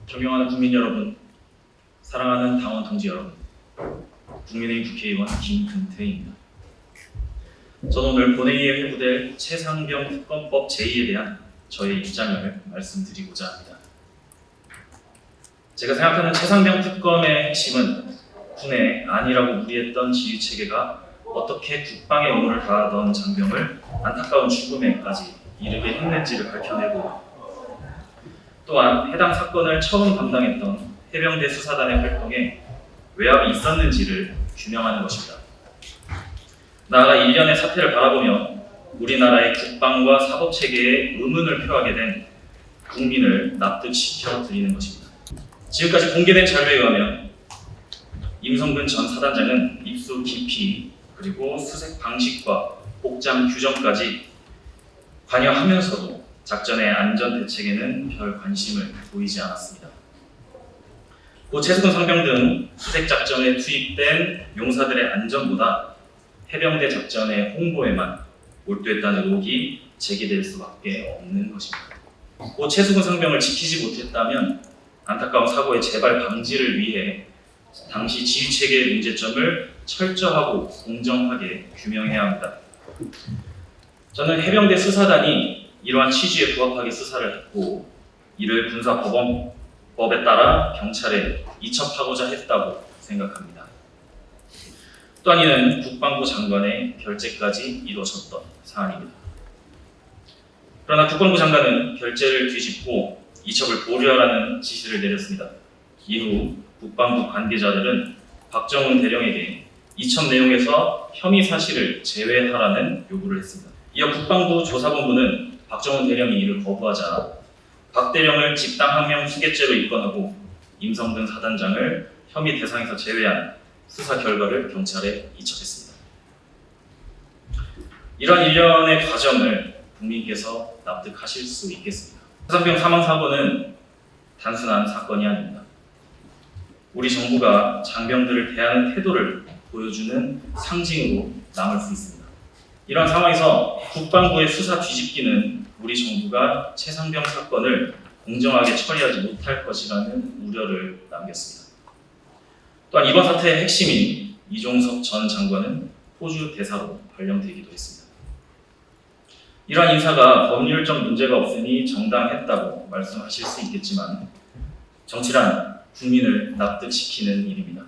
존경하는 국민 여러분, 사랑하는 당원 동지 여러분, 국민의힘 국회의원 김근태입니다. 저는 오늘 본회의에 회부될 최상병 특검법 제2에 대한 저의 입장을 말씀드리고자 합니다. 제가 생각하는 최상병 특검의 핵심은 군의 아니라고 무리했던 지휘체계가 어떻게 국방의 업무를 다하던 장병을 안타까운 죽음에까지 이르게 했는지를 밝혀내고, 또한 해당 사건을 처음 담당했던 해병대 수사단의 활동에 외압이 있었는지를 규명하는 것입니다. 나아가 일련의 사태를 바라보며 우리나라의 국방과 사법체계에 의문을 표하게 된 국민을 납득시켜 드리는 것입니다. 지금까지 공개된 자료에 의하면 임성근 전 사단장은 입수 깊이 그리고 수색 방식과 복장 규정까지 관여하면서도 작전의 안전 대책에는 별 관심을 보이지 않았습니다. 고 최수근 상병 등 수색 작전에 투입된 용사들의 안전보다 해병대 작전의 홍보에만 몰두했다는 의혹이 제기될 수밖에 없는 것입니다. 고 최수근 상병을 지키지 못했다면 안타까운 사고의 재발 방지를 위해 당시 지휘체계의 문제점을 철저하고 공정하게 규명해야 합니다. 저는 해병대 수사단이 이러한 취지에 부합하게 수사를 했고, 이를 군사법원법에 따라 경찰에 이첩하고자 했다고 생각합니다. 또한 이는 국방부 장관의 결재까지 이루어졌던 사안입니다. 그러나 국방부 장관은 결재를 뒤집고 이첩을 보류하라는 지시를 내렸습니다. 이후 국방부 관계자들은 박정훈 대령에게 이첩 내용에서 혐의 사실을 제외하라는 요구를 했습니다. 이어 국방부 조사본부는 박정훈 대령이 이를 거부하자 박 대령을 집단 항명 수괴죄로 입건하고 임성근 사단장을 혐의 대상에서 제외한 수사 결과를 경찰에 이첩했습니다. 이러한 일련의 과정을 국민께서 납득하실 수 있겠습니다. 최상병 사망 사고는 단순한 사건이 아닙니다. 우리 정부가 장병들을 대하는 태도를 보여주는 상징으로 남을 수 있습니다. 이런 상황에서 국방부의 수사 뒤집기는 우리 정부가 최상병 사건을 공정하게 처리하지 못할 것이라는 우려를 남겼습니다. 또한 이번 사태의 핵심인 이종섭 전 장관은 호주 대사로 발령되기도 했습니다. 이러한 인사가 법률적 문제가 없으니 정당했다고 말씀하실 수 있겠지만, 정치란 국민을 납득시키는 일입니다.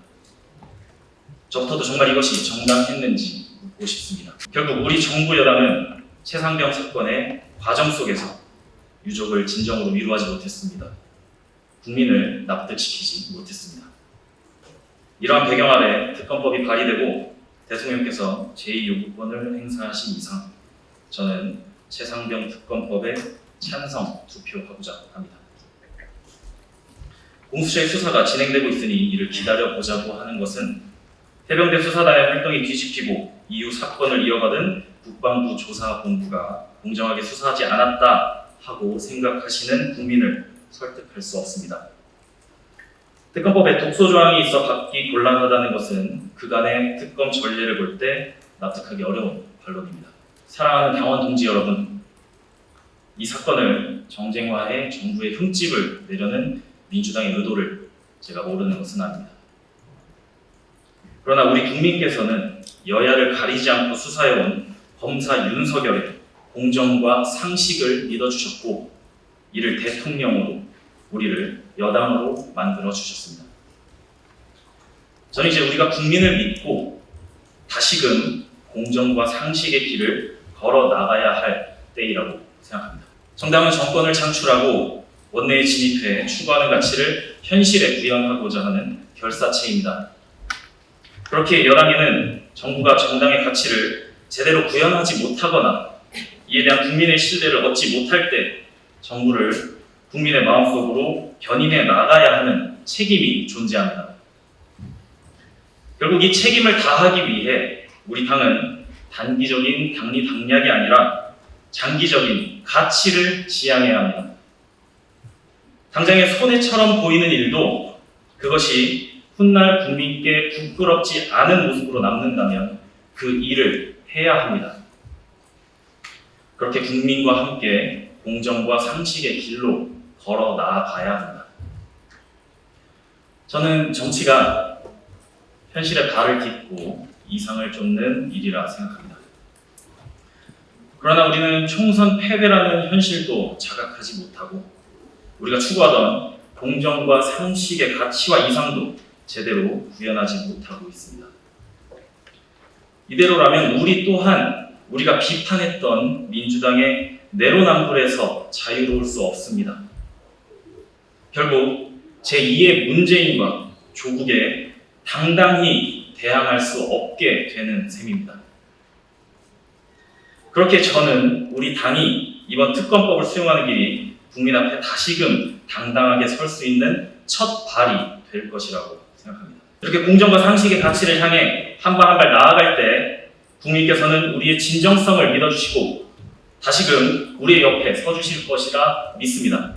저부터도 정말 이것이 정당했는지 묻고 싶습니다. 결국 우리 정부 여당은 최상병 사건의 과정 속에서 유족을 진정으로 위로하지 못했습니다. 국민을 납득시키지 못했습니다. 이러한 배경 아래 특검법이 발의되고 대통령께서 제2요구권을 행사하신 이상, 저는 최상병 특검법에 찬성 투표하고자 합니다. 공수처의 수사가 진행되고 있으니 이를 기다려보자고 하는 것은 해병대 수사단의 활동이 뒤집히고 이후 사건을 이어받은 국방부 조사본부가 공정하게 수사하지 않았다 하고 생각하시는 국민을 설득할 수 없습니다. 특검법에 독소 조항이 있어 받기 곤란하다는 것은 그간의 특검 전례를 볼 때 납득하기 어려운 반론입니다. 사랑하는 당원 동지 여러분, 이 사건을 정쟁화해 정부의 흠집을 내려는 민주당의 의도를 제가 모르는 것은 아닙니다. 그러나 우리 국민께서는 여야를 가리지 않고 수사해온 검사 윤석열의 공정과 상식을 믿어주셨고, 이를 대통령으로 우리를 여당으로 만들어주셨습니다. 저는 이제 우리가 국민을 믿고 다시금 공정과 상식의 길을 걸어 나가야 할 때이라고 생각합니다. 정당은 정권을 창출하고 원내에 진입해 추구하는 가치를 현실에 구현하고자 하는 결사체입니다. 그렇게 여당에는 정부가 정당의 가치를 제대로 구현하지 못하거나 이에 대한 국민의 신뢰를 얻지 못할 때 정부를 국민의 마음속으로 견인해 나가야 하는 책임이 존재합니다. 결국 이 책임을 다하기 위해 우리 당은 단기적인 당리당략이 아니라 장기적인 가치를 지향해야 합니다. 당장의 손해처럼 보이는 일도 그것이 훗날 국민께 부끄럽지 않은 모습으로 남는다면 그 일을 해야 합니다. 그렇게 국민과 함께 공정과 상식의 길로 걸어 나아가야 합니다. 저는 정치가 현실에 발을 딛고 이상을 쫓는 일이라 생각합니다. 그러나 우리는 총선 패배라는 현실도 자각하지 못하고 우리가 추구하던 공정과 상식의 가치와 이상도 제대로 구현하지 못하고 있습니다. 이대로라면 우리 또한 우리가 비판했던 민주당의 내로남불에서 자유로울 수 없습니다. 결국 제2의 문재인과 조국에 당당히 대항할 수 없게 되는 셈입니다. 그렇게 저는 우리 당이 이번 특검법을 수용하는 길이 국민 앞에 다시금 당당하게 설 수 있는 첫 발이 될 것이라고 생각합니다. 이렇게 공정과 상식의 가치를 향해 한 발 한 발 나아갈 때 국민께서는 우리의 진정성을 믿어주시고 다시금 우리의 옆에 서주실 것이라 믿습니다.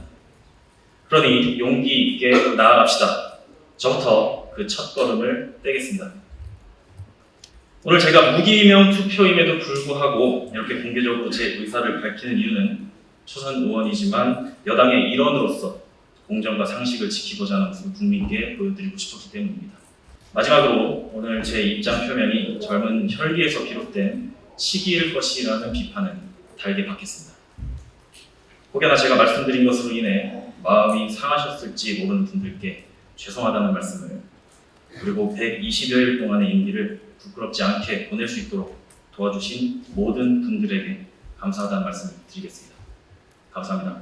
그러니 용기 있게 나아갑시다. 저부터 그 첫걸음을 떼겠습니다. 오늘 제가 무기명 투표임에도 불구하고 이렇게 공개적으로 제 의사를 밝히는 이유는 초선 의원이지만 여당의 일원으로서 공정과 상식을 지키고자 하는 모습을 국민께 보여드리고 싶었기 때문입니다. 마지막으로 오늘 제 입장 표명이 젊은 혈기에서 비롯된 시기일 것이라는 비판은 달게 받겠습니다. 혹여나 제가 말씀드린 것으로 인해 마음이 상하셨을지 모르는 분들께 죄송하다는 말씀을, 그리고 120여일 동안의 임기를 부끄럽지 않게 보낼 수 있도록 도와주신 모든 분들에게 감사하다는 말씀을 드리겠습니다. 감사합니다.